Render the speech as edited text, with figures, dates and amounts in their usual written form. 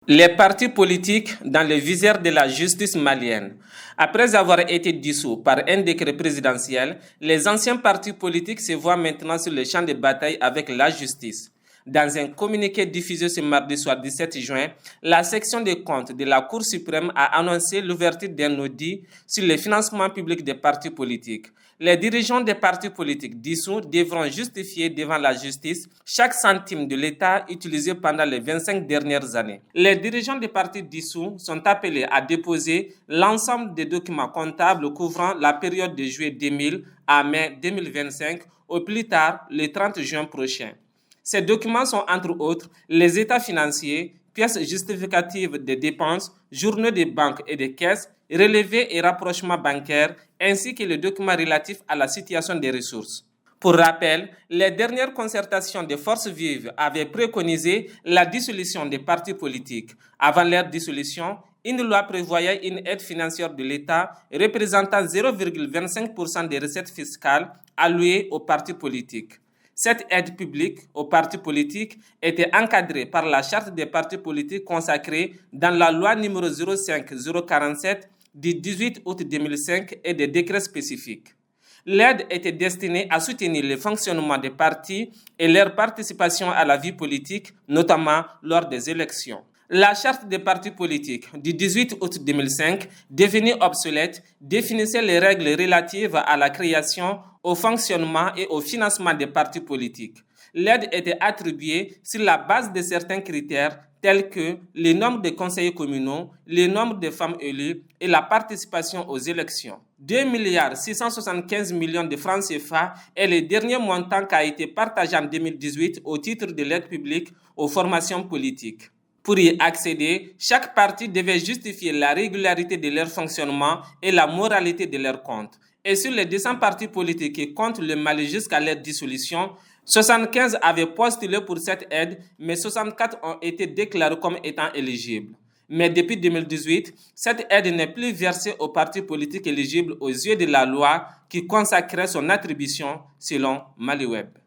Les partis politiques dans le viseur de la justice malienne. Après avoir été dissous par un décret présidentiel, les anciens partis politiques se voient maintenant sur le champ de bataille avec la justice. Dans un communiqué diffusé ce mardi soir 17 juin, la section des comptes de la Cour suprême a annoncé l'ouverture d'un audit sur le financement public des partis politiques. Les dirigeants des partis politiques dissous devront justifier devant la justice chaque centime de l'État utilisé pendant les 25 dernières années. Les dirigeants des partis dissous sont appelés à déposer l'ensemble des documents comptables couvrant la période de juillet 2000 à mai 2025, au plus tard le 30 juin prochain. Ces documents sont entre autres les états financiers, pièces justificatives des dépenses, journaux des banques et des caisses, relevés et rapprochements bancaires, ainsi que les documents relatifs à la situation des ressources. Pour rappel, les dernières concertations des forces vives avaient préconisé la dissolution des partis politiques. Avant leur dissolution, une loi prévoyait une aide financière de l'État représentant 0,25% des recettes fiscales allouées aux partis politiques. Cette aide publique aux partis politiques était encadrée par la charte des partis politiques consacrée dans la loi numéro 05-047 du 18 août 2005 et des décrets spécifiques. L'aide était destinée à soutenir le fonctionnement des partis et leur participation à la vie politique, notamment lors des élections. La charte des partis politiques du 18 août 2005, devenue obsolète, définissait les règles relatives à la création, au fonctionnement et au financement des partis politiques. L'aide était attribuée sur la base de certains critères tels que le nombre de conseillers communaux, le nombre de femmes élues et la participation aux élections. 2,675 milliards de francs CFA est le dernier montant qui a été partagé en 2018 au titre de l'aide publique aux formations politiques. Pour y accéder, chaque parti devait justifier la régularité de leur fonctionnement et la moralité de leurs comptes. Et sur les 200 partis politiques qui comptent le Mali jusqu'à leur dissolution, 75 avaient postulé pour cette aide, mais 64 ont été déclarés comme étant éligibles. Mais depuis 2018, cette aide n'est plus versée aux partis politiques éligibles aux yeux de la loi qui consacrait son attribution selon Maliweb.